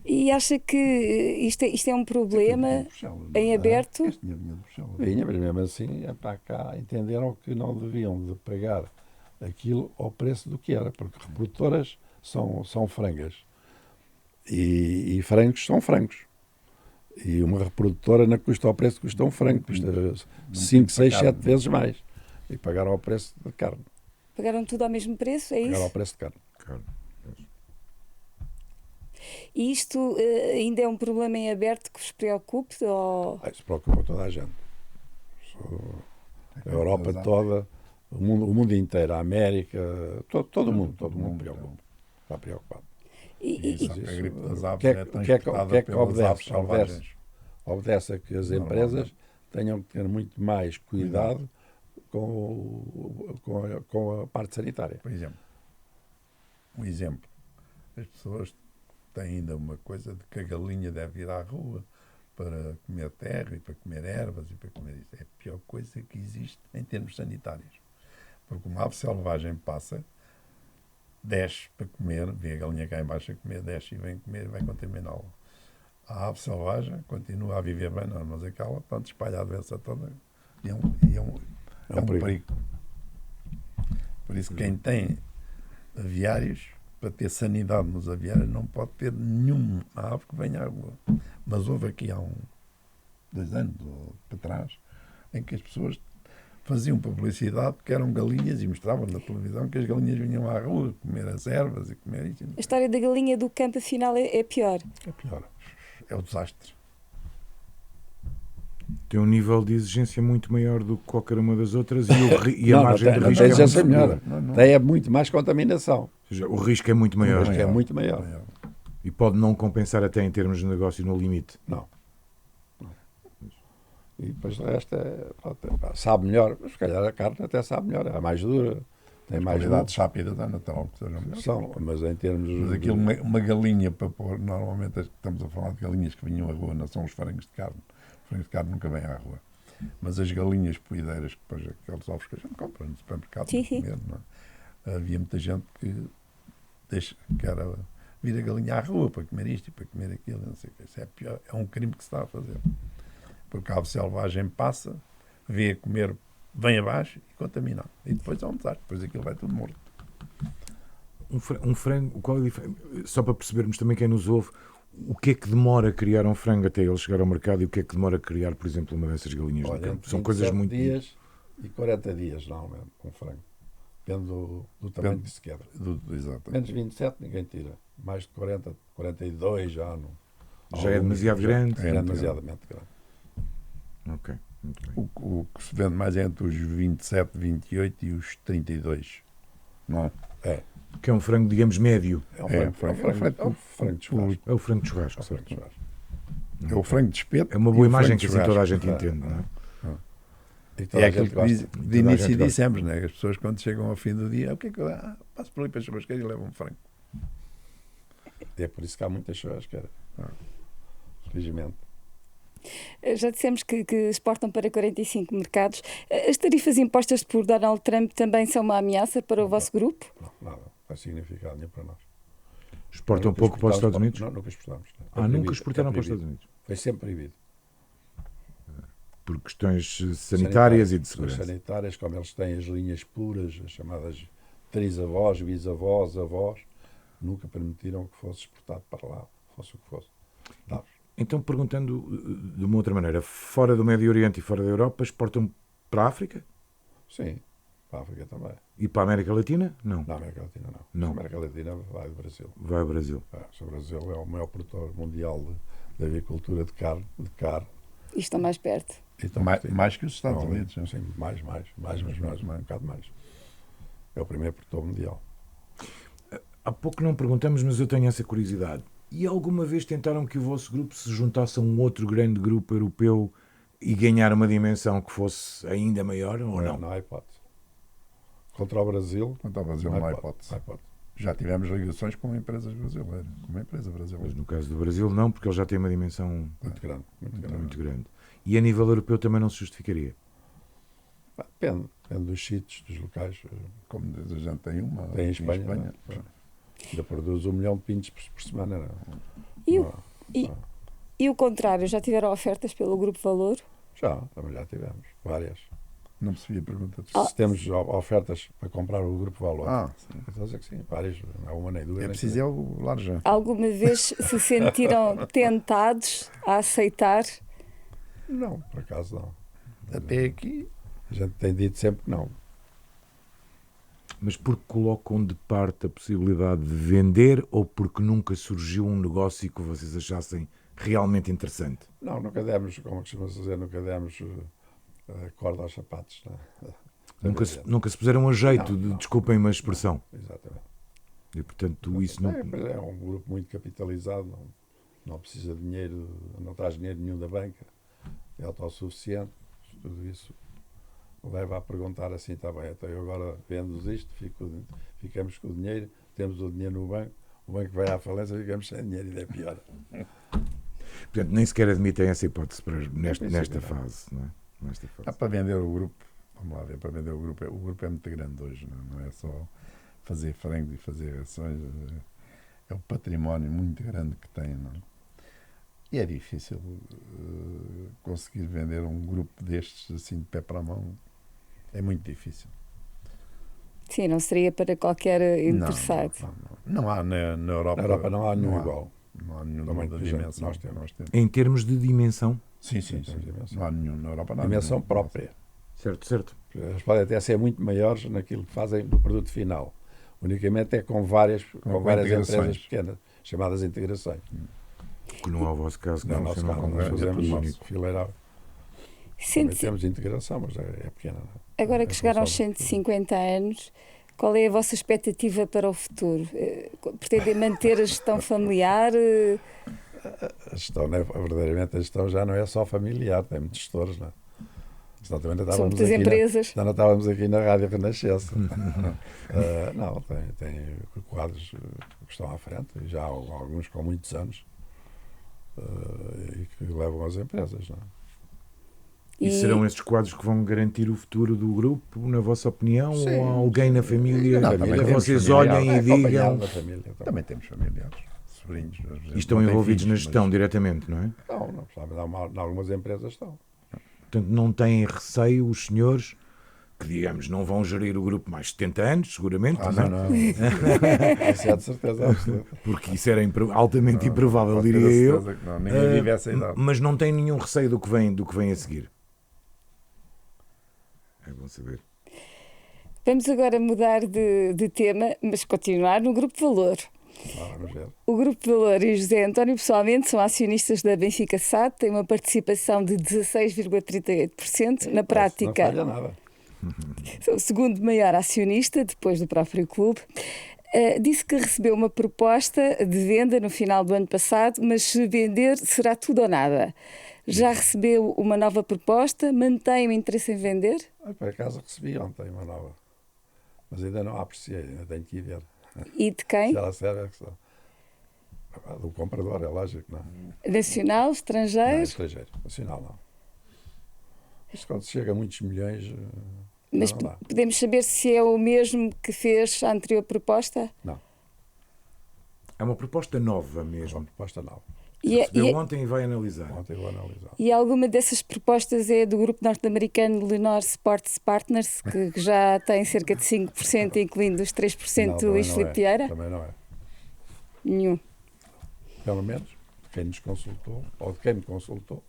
E acha que isto é um problema em aberto? Este dinheiro de Bruxelas. Vinha, mas mesmo assim, para cá, entenderam que não deviam de pagar aquilo ao preço do que era, porque reprodutoras são frangas e frangos são frangos. E uma reprodutora não custa ao preço que custa um frango, custa 5, 6, 7 vezes mais. E pagaram ao preço de carne. Pagaram tudo ao mesmo preço, é Pagaram isso? ao preço de carne. E isto ainda é um problema em aberto que vos preocupe? Ou... Isso preocupa toda a gente. A Europa toda, o mundo inteiro, a América, todo mundo preocupa. Está preocupado. E- Sabe que a gripe das aves O que é transportada pelas aves selvagens. Obedece a que as empresas tenham que ter muito mais cuidado com a parte sanitária. Por exemplo, as pessoas têm ainda uma coisa de que a galinha deve ir à rua para comer terra e para comer ervas e para comer isso. É a pior coisa que existe em termos sanitários. Porque uma ave selvagem passa, desce para comer, vê a galinha cá em baixo a comer, desce e vem comer e vai contaminá-la. A ave selvagem continua a viver bem, não, mas aquela, pronto, espalha a doença toda e é um perigo. Por isso, quem tem aviários, para ter sanidade nos aviários, não pode ter nenhuma ave que venha à rua. Mas houve aqui há 2 anos para trás, em que as pessoas faziam publicidade que eram galinhas e mostravam na televisão que as galinhas vinham à rua comer as ervas e comer isso. A história da galinha do campo, afinal, é pior. É pior. É o desastre. Tem um nível de exigência muito maior do que qualquer uma das outras e a Não, margem de não risco tem é muito exigência superior. melhor. Não. Tem muito mais contaminação. Ou seja, o risco é muito maior. O risco é muito maior. E pode não compensar até em termos de negócio no limite. Não. E depois o resto sabe melhor. Se calhar a carne até sabe melhor. É mais dura. Tem mais Qualidades rápidas é natural que sejam melhores. são, mas em termos Mas aquilo, uma galinha para pôr, normalmente estamos a falar de galinhas que vinham à rua, não são os frangos de carne. Os frangos de carne nunca vêm à rua. Mas as galinhas poideiras, que depois aqueles ovos que a gente compra no supermercado, Sim, para sim. comer, não é? Havia muita gente que era vir a galinha à rua para comer isto e para comer aquilo. Não sei o que. Isso é pior, é um crime que se está a fazer. Porque a ave selvagem passa, vê a comer, vem abaixo e contamina. E depois é um desastre, depois aquilo vai tudo morto. Um frango, qual é a diferença? Só para percebermos também quem nos ouve, o que é que demora a criar um frango até ele chegar ao mercado e o que é que demora a criar, por exemplo, uma dessas galinhas Olha, do campo? entre São coisas 27 muito... dias e 40 dias, normalmente, com frango. Depende do tamanho que se quebra. Exato. Menos 27 ninguém tira. Mais de 40, 42 já não. Já é demasiado grande? É demasiadamente grande. Ok, muito bem. O que se vende mais é entre os 27, 28 e os 32. Não é? Que é um frango, digamos, médio. É um É, frango, frango- é um frango de churrasco. É o frango de churrasco, É um frango certo? de churrasco. É o frango de espeto. É uma e boa o imagem frango que de assim toda a churrasco. gente entende, não é? E toda É a aquilo gente que gosta. de Toda a início gente gosta. dissemos, né? As pessoas quando chegam ao fim do dia, o que é que eu passo por ali para a churrasqueira e levo um frango. E é por isso que há muita churrasqueira. Felizmente. Já dissemos que exportam para 45 mercados. As tarifas impostas por Donald Trump também são uma ameaça para o vosso grupo? Não, nada. Não faz significado nenhum para nós. Exportam Nunca pouco para os Estados exportamos Unidos? Não, nunca exportamos. É Nunca proibido, exportaram é para os Estados proibido. Unidos? Foi sempre proibido. Por questões sanitárias e de segurança. Sanitárias, como eles têm as linhas puras, as chamadas trisavós, bisavós, avós, nunca permitiram que fosse exportado para lá, fosse o que fosse. Não. Então, perguntando de uma outra maneira, fora do Médio Oriente e fora da Europa, exportam para a África? Sim, para a África também. E para a América Latina? Não. Na América Latina não. Não. Na América Latina vai do Brasil. Vai ao Brasil. O Brasil é o maior produtor mundial de avicultura de carne. E estão mais perto. Então, Mais que os Estados não, Unidos. não? Sim, mais, um bocado mais. É o primeiro produtor mundial. Há pouco não perguntamos, mas eu tenho essa curiosidade. E alguma vez tentaram que o vosso grupo se juntasse a um outro grande grupo europeu e ganhar uma dimensão que fosse ainda maior ou não? Não há hipótese. Contra o Brasil, Quanto ao Brasil, não há hipótese. Não há hipótese. Já tivemos ligações com empresas brasileiras, com uma empresa Mas brasileira. no caso do Brasil não, porque ele já tem uma dimensão Muito grande. Muito grande. muito grande. E a nível europeu também não se justificaria. Depende dos sítios, dos locais. Como a gente tem uma Tem em aqui Espanha. Ainda produz 1 milhão de pintos por semana. E, Não. e o contrário, já tiveram ofertas pelo Grupo Valor? Também já tivemos. Várias. Não percebi a pergunta. Se temos ofertas para comprar o Grupo Valor. Sim. Estou a dizer que sim, várias. Não há uma nem duas. É nem preciso é o laranja. Alguma vez se sentiram tentados a aceitar? três. Não, por acaso não. Até aqui, A gente tem dito sempre que não. Mas porque colocam de parte a possibilidade de vender ou porque nunca surgiu um negócio que vocês achassem realmente interessante? Não, nunca demos, como costuma-se dizer, nunca demos corda aos sapatos. Não. Nunca se puseram a jeito, Não. desculpem-me a expressão. Exatamente. E portanto isso não... É um grupo muito capitalizado, não precisa de dinheiro, não traz dinheiro nenhum da banca, é autossuficiente, tudo isso leva a perguntar assim, está bem, então eu agora vendo isto, ficamos com o dinheiro, temos o dinheiro no banco, o banco vai à falência, ficamos sem dinheiro, ainda é pior. Portanto, nem sequer admitem essa hipótese nesta princípio, não. fase, não é? Nesta fase. para vender o grupo, vamos lá ver, para vender o grupo é muito grande hoje, não é só fazer frangos e fazer ações, é um património muito grande que tem, não é? E é difícil conseguir vender um grupo destes assim de pé para a mão, é muito difícil. Sim, não seria para qualquer interessado. Não há na Europa. Na Europa não há nenhum igual. Não há nenhum Também da que gente dimensão nós que temos. nós temos. Em termos de dimensão, Sim. temos dimensão. Não há nenhum na Europa. Não há Dimensão nenhum. própria. certo. Eles podem até ser muito maiores naquilo que fazem do produto final. Unicamente é com várias integrações. empresas pequenas, chamadas integrações. Que não é o vosso caso, que No nosso caso, nós é fazemos tudo único, fileirão. Também Sente-se, temos integração, mas é pequena. Não é? agora que É chegaram aos só- 150 anos, qual é a vossa expectativa para o futuro? Pretendem manter a gestão familiar? A gestão, né, verdadeiramente, a gestão já não é só familiar, tem muitos gestores, não é? Senão também não São estávamos muitas aqui empresas. Senão não estávamos aqui na Rádio Renascença. Não, tem quadros que estão à frente, e já há alguns com muitos anos, e que levam as empresas, não é? E serão esses quadros que vão garantir o futuro do grupo, na vossa opinião? Sim. Ou há alguém na família Não, que também temos vocês familiares. olhem e Acompanhado digam da família. Também temos familiares, sobrinhos. e estão envolvidos na gestão diretamente, não é? Não sabe, em algumas empresas estão. Portanto, não têm receio os senhores que, digamos, não vão gerir o grupo mais 70 anos, seguramente, não é? Não. Isso é de certeza absoluta. Porque isso era altamente improvável, Pode ter diria a eu. certeza que não, ninguém vive essa idade. Mas não tem nenhum receio do que vem a seguir. É bom saber. Vamos agora mudar de tema, mas continuar no Grupo Valor. Vamos ver. O Grupo Valor e o José António pessoalmente são acionistas da Benfica SAD, têm uma participação de 16,38%. Na prática, Não falha nada. são o segundo maior acionista, depois do próprio clube. Disse que recebeu uma proposta de venda no final do ano passado, mas se vender será tudo ou nada. Já recebeu uma nova proposta? Mantém o interesse em vender? Por acaso recebi ontem uma nova, mas ainda não a apreciei, ainda tenho que ir ver. E de quem? Se ela serve, é que só. Do comprador, é lógico, não. Nacional, Não, estrangeiro? estrangeiro, nacional não. Isto quando chega a muitos milhões, Mas não dá. podemos saber se é o mesmo que fez a anterior proposta? Não, É uma proposta nova é uma mesmo. proposta nova. Recebeu ontem e vai analisar. Ontem vou analisar. E alguma dessas propostas é do grupo norte-americano Lenor Sports Partners, que já tem cerca de 5%, incluindo os 3% Não, do também Luís não Filipe é. Vieira? Também não é. Nenhum. Pelo menos, quem nos consultou, ou de quem me consultou,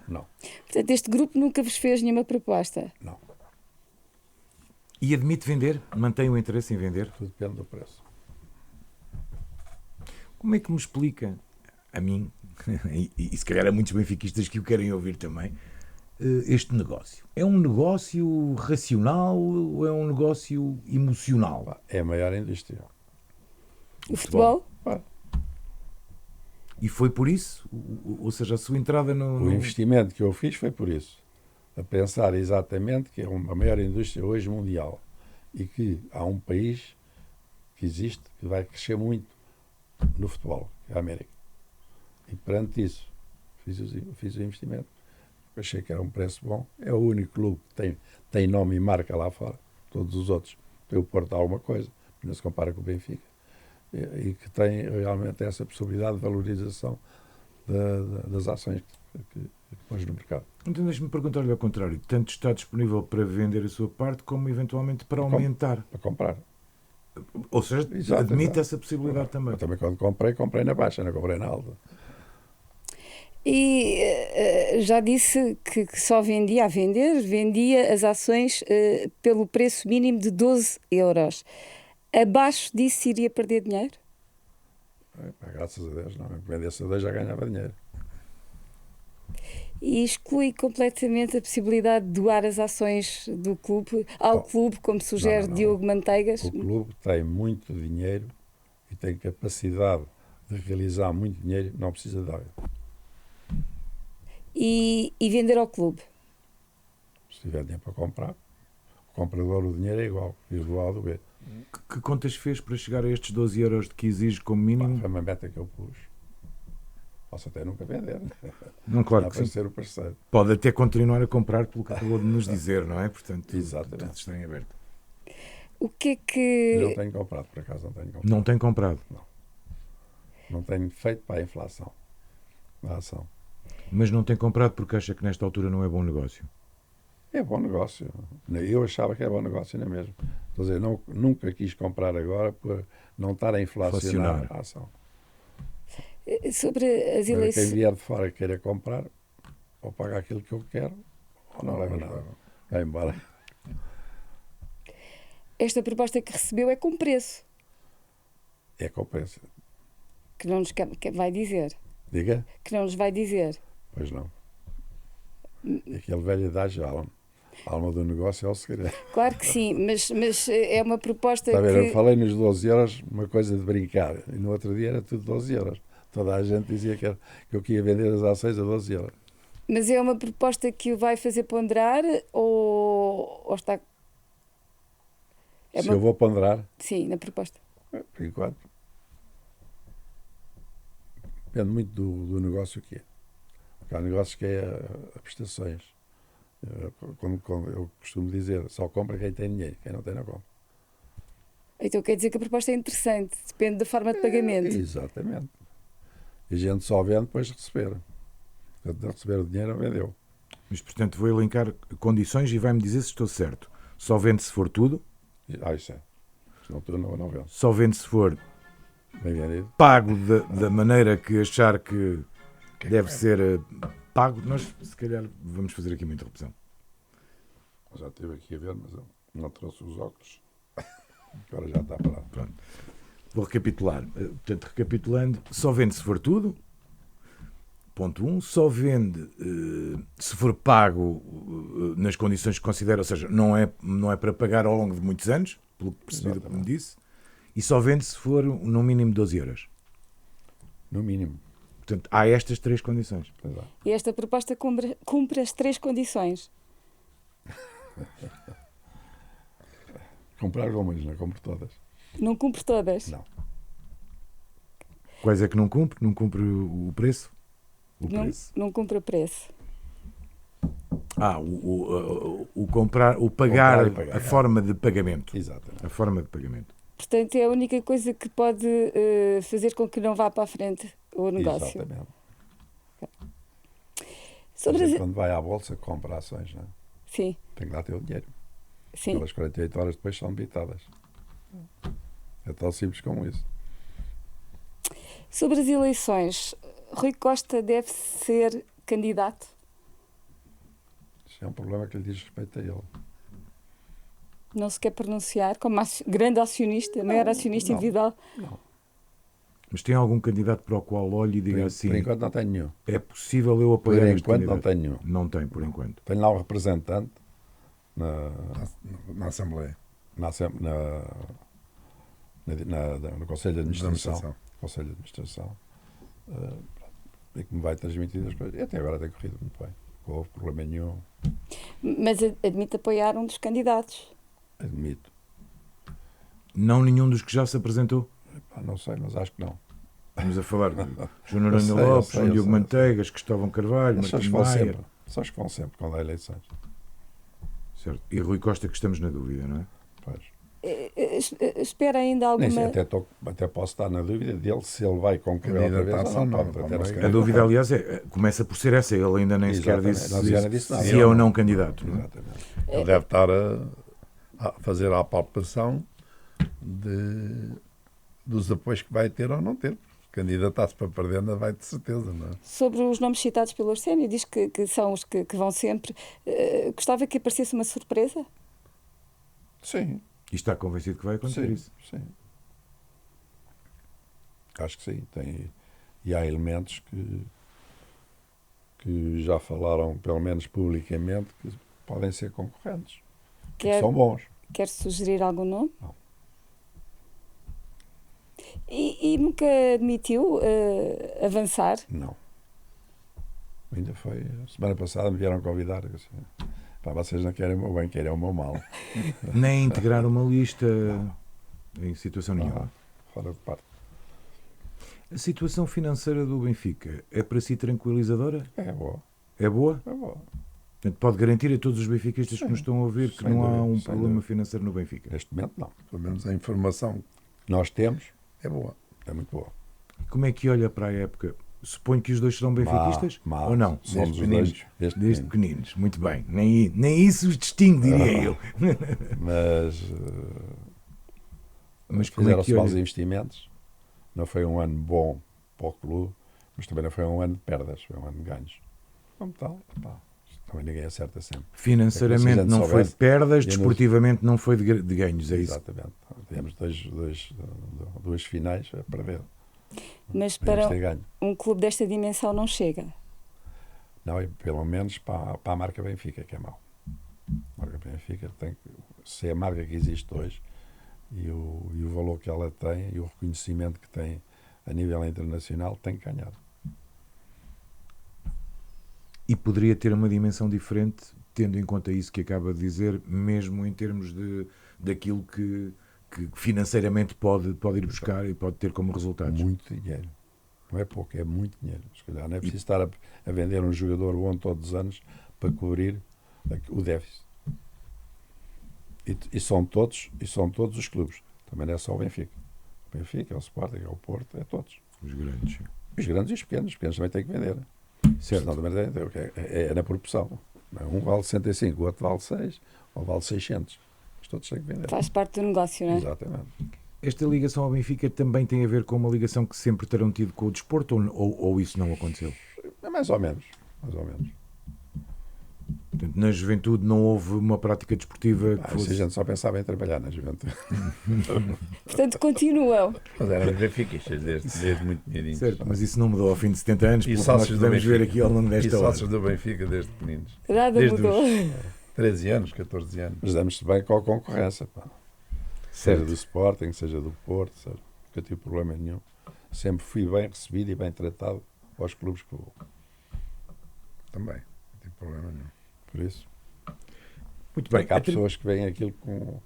não. Portanto, este grupo nunca vos fez nenhuma proposta. Não, E admite vender? Mantém o interesse em vender? tudo depende do preço. Como é que me explica, a mim, e se calhar a muitos benfiquistas que o querem ouvir também, este negócio? É um negócio racional ou é um negócio emocional? É a maior indústria. O futebol? E foi por isso? Ou seja, a sua entrada no... O investimento que eu fiz foi por isso. A pensar exatamente que é a maior indústria hoje mundial e que há um país que existe, que vai crescer muito no futebol, que é a América. E perante isso, fiz o investimento. Achei que era um preço bom. É o único clube que tem nome e marca lá fora. Todos os outros têm o Porto alguma coisa, não se compara com o Benfica. E que tem realmente essa possibilidade de valorização das ações que pões no mercado. Então deixe-me perguntar-lhe ao contrário. Tanto está disponível para vender a sua parte, como eventualmente para aumentar. Para comprar. Ou seja, Exato, admite essa possibilidade também. Eu também quando comprei na baixa, não comprei na alta. E já disse que só vendia as ações pelo preço mínimo de 12 euros. Abaixo disso iria perder dinheiro? Graças a Deus, não. Vendesse a 2 já ganhava dinheiro. E exclui completamente a possibilidade de doar as ações do clube ao clube, como sugere Diogo Manteigas? O clube tem muito dinheiro e tem capacidade de realizar muito dinheiro, não precisa de dar. E vender ao clube? Se tiver dinheiro para comprar, o comprador, o dinheiro é igual, e do A ao do B. Que contas fez para chegar a estes 12 euros de que exige como mínimo? Foi uma meta que eu pus. Posso até nunca vender. Não, claro dá que para sim. ser o parceiro. Pode até continuar a comprar pelo que acabou de nos dizer, não é? Portanto, Exatamente. tudo está em aberto. O que é que... Não tenho comprado, por acaso não tenho comprado. Não tem comprado. Não tenho feito para a inflação da ação. Mas não tem comprado porque acha que nesta altura não é bom negócio. É bom negócio. Eu achava que era bom negócio, não é mesmo? Estou a dizer, nunca quis comprar agora por não estar a inflacionar a ação. Sobre as Quem eleições... vier de fora queira comprar, ou paga aquilo que eu quero, ou não leva nada. Vai embora. Esta proposta que recebeu é com preço, É compensa. que não nos vai dizer. Diga? Que não nos vai dizer. Pois não. Aquele velho adagio, a alma do negócio é o segredo. Claro que sim, mas é uma proposta Está a ver, que... eu falei nos 12 euros, uma coisa de brincar, e no outro dia era tudo 12 euros. Toda a gente dizia que eu queria vender as ações a 12 euros. Mas é uma proposta que o vai fazer ponderar ou está... Se eu vou ponderar, Sim, na proposta. por enquanto, depende muito do negócio que é. Porque há negócios que é a prestações. Como eu costumo dizer, só compra quem tem dinheiro, quem não tem não compra. Então quer dizer que a proposta é interessante, depende da forma de pagamento. Exatamente. E a gente só vende depois de receber. Portanto, de receber o dinheiro, não vendeu. Mas, portanto, vou elencar condições e vai-me dizer se estou certo. Só vende se for tudo. Isso é. Senão tu não vende. Só vende se for Bem vendido. pago da maneira que achar que deve ser pago. Nós, se calhar, vamos fazer aqui uma interrupção. Já estive aqui a ver, mas eu não trouxe os óculos. Agora já está parado. Pronto. Vou recapitular. Portanto, recapitulando, só vende se for tudo. Ponto 1. Só vende se for pago nas condições que considera, ou seja, não é para pagar ao longo de muitos anos, pelo que percebi do que me disse. E só vende se for no mínimo 12 euros. No mínimo. Portanto, há estas 3 condições. Exato. E esta proposta cumpre as 3 condições. Comprar algumas, não compro todas. Não cumpre todas. Não. Quais é que não cumpre? Não cumpre o preço? Não cumpre o preço. O comprar, o pagar, Comprar e pagar. a forma de pagamento. Exatamente. A forma de pagamento. Portanto, é a única coisa que pode fazer com que não vá para a frente o negócio. Exatamente. Sobre Mas as... quando vai à bolsa, compra ações, não é? Sim, Tem que lá ter o dinheiro. sim. Aquelas 48 horas depois são debitadas. É tão simples como isso. Sobre as eleições, Rui Costa deve ser candidato? Isso é um problema que lhe diz respeito a ele. Não se quer pronunciar como grande acionista, maior acionista não. individual? Não. Mas tem algum candidato para o qual olhe e diga Por assim, enquanto não tenho nenhum. é possível eu Por apoiar este enquanto não candidato? tenho nenhum. Não tem, por enquanto. Tenho lá um representante Na Assembleia. no Conselho de Administração. Administração. Conselho de Administração. E que me vai transmitir as coisas. E até agora tem corrido muito bem. Não houve problema nenhum. Mas admite apoiar um dos candidatos. Admito. Não nenhum dos que já se apresentou? Epá, não sei, mas acho que não. Estamos a falar de João Eu Noronha sei, Lopes, eu João Diogo sei. Manteigas, Cristóvão Carvalho, As pessoas Martim que vão Maia. sempre. Pessoas que vão sempre quando há eleições. Certo. E Rui Costa, que estamos na dúvida, não é? Pois. Espera ainda Nem sei, alguma... até posso estar na dúvida dele se ele vai concorrer outra vez Candidatar-se ou ou não. não, Pode até também. não A se dúvida, candidatar. aliás, começa por ser essa. Ele ainda nem sequer Exatamente. disse Não, já disse nada. se é ou não candidato. Não é? Exatamente. Ele deve estar a fazer a palpação dos apoios que vai ter ou não ter. Candidatar-se para perder ainda vai de certeza, não é? Sobre os nomes citados pelo Arsénio, diz que são os que vão sempre. Gostava que aparecesse uma surpresa? Sim, E está convencido que vai acontecer sim, isso. sim. Acho que sim. E há elementos que já falaram, pelo menos publicamente, que podem ser concorrentes. Que Quer, são bons. quer sugerir algum nome? Não. E nunca admitiu avançar? Não. Ainda foi. Semana passada me vieram convidar. Eu disse, pá, vocês não querem o meu bem, querem o meu mal. Nem integrar uma lista em situação nenhuma. Ah, fora de parte. A situação financeira do Benfica é para si tranquilizadora? É boa. É boa? É boa. Portanto, pode garantir a todos os benfiquistas que nos estão a ouvir que Sem não há dúvida, um sem problema dúvida. financeiro no Benfica. Neste momento, não. Pelo menos a informação Que nós temos é boa. é muito boa. Como é que olha para a época? Suponho que os dois serão benfiquistas? Má. Ou não? Somos Desde os dois. Desde pequeninos. Muito bem. Nem isso os distingue, diria eu. Mas Mas como é fizeram-se que maus olha? investimentos. Não foi um ano bom para o clube, mas também não foi um ano de perdas, foi um ano de ganhos. Como tal, pá, também ninguém acerta sempre. Financeiramente É que se a gente não foi de soubesse, perdas, e nos- desportivamente não foi de ganhos, é isso? Exatamente. Tivemos duas finais a perder. Mas Podíamos para ter ganho. um clube desta dimensão não chega. Não, e pelo menos para a marca Benfica, que é mau. A marca Benfica tem que ser a marca que existe hoje e o valor que ela tem e o reconhecimento que tem a nível internacional tem que ganhar. E poderia ter uma dimensão diferente, tendo em conta isso que acaba de dizer, mesmo em termos daquilo que financeiramente pode ir buscar e pode ter como resultados. Muito dinheiro. Não é pouco, é muito dinheiro. Se calhar não é preciso estar a vender um jogador bom todos os anos para cobrir o déficit. E são todos os clubes. Também não é só o Benfica. O Benfica, é o Sporting, é o Porto, é todos. Os grandes. Os grandes e os pequenos. Os pequenos também têm que vender. Certo. Senão também é na proporção. Um vale 65, o outro vale 6, ou vale 600. Mas todos têm que vender. Faz parte do negócio, não é? Exatamente. Esta ligação ao Benfica também tem a ver com uma ligação que sempre terão tido com o desporto ou isso não aconteceu? É mais ou menos. Mais ou menos. Portanto, na juventude não houve uma prática desportiva que Se a fosse... gente só pensava em trabalhar na juventude. Portanto, continuam. Mas eram benfiquistas desde muito miudinhos. Certo, mas isso não mudou ao fim de 70 anos, E pelo que nós sócios do podemos ver Benfica. aqui ao longo E desta hora. sócios do Benfica desde pequeninos. Nada Desde mudou. os 13 anos, 14 anos. Mas damos-se bem com a concorrência. Pá. Seja Certo. do Sporting, seja do Porto, seja, nunca tive problema nenhum. Sempre fui bem recebido e bem tratado aos clubes que vou. Também. Não tive problema nenhum. Por isso, Muito bem. há pessoas que veem aquilo com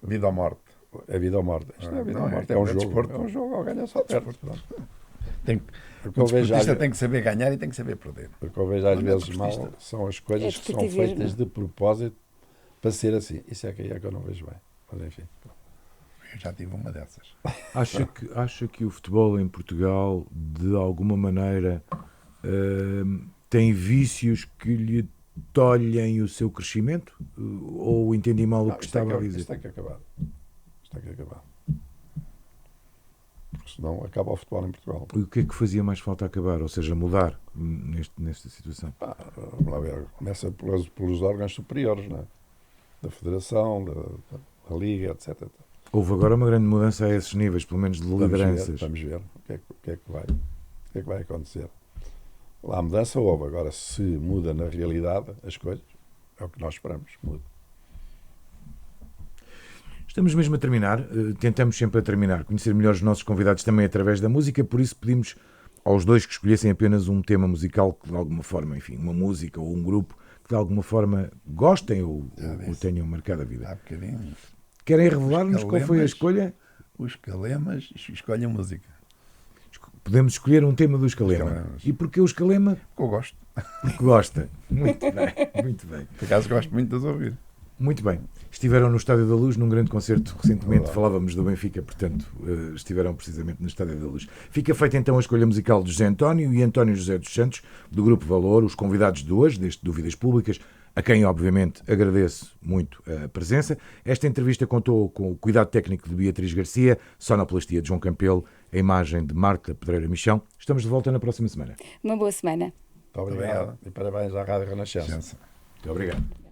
Vida ou morte. a vida ou morte. Isto não é vida Não, ou morte, é um jogo. desporto. É um jogo, ou ganha só perde. Pronto. Tem, O que o eu vejo às desportista tem que saber ganhar e tem que saber perder. o que eu vejo às Não é vezes mal desportista. são as coisas que são desportivismo. feitas de propósito para ser assim. Isso é que eu não vejo bem. Mas enfim. Eu já tive uma dessas. Acha que o futebol em Portugal, de alguma maneira, tem vícios que lhe tolhem o seu crescimento? Ou entendi mal o Não, que isto tem estava a que- dizer? Isto tem que acabar. Isto tem que acabar. Porque senão acaba o futebol em Portugal. O que é que fazia mais falta acabar? Ou seja, mudar nesta situação? Pá, vamos lá ver. Começa pelos órgãos superiores, não é? Da Federação, da Liga, etc. Houve agora uma grande mudança a esses níveis, pelo menos de lideranças. Vamos ver o que é que vai acontecer. Lá a mudança houve. Agora, se muda na realidade as coisas, é o que nós esperamos. Muda. Estamos mesmo a terminar, tentamos sempre a terminar, conhecer melhor os nossos convidados também através da música, por isso pedimos aos dois que escolhessem apenas um tema musical que de alguma forma, enfim, uma música ou um grupo que de alguma forma gostem ou tenham marcado a vida. Há bocadinho. Querem revelar-nos qual foi a escolha? Os Calemas escolhem a música. Podemos escolher um tema do Escalema. Calemas. E porquê o Escalema? Que eu gosto. Porque gosta. Muito bem, muito bem. Por acaso gosto muito de os ouvir. Muito bem. Estiveram no Estádio da Luz num grande concerto recentemente. Falávamos do Benfica, portanto, estiveram precisamente no Estádio da Luz. Fica feita então a escolha musical de José António e António José dos Santos, do Grupo Valor, os convidados de hoje, deste Dúvidas Públicas, a quem, obviamente, agradeço muito a presença. Esta entrevista contou com o cuidado técnico de Beatriz Garcia, sonoplastia de João Campelo, a imagem de Marta Pedreira Michão. Estamos de volta na próxima semana. Uma boa semana. Muito obrigado. E parabéns à Rádio Renascença. Muito obrigado.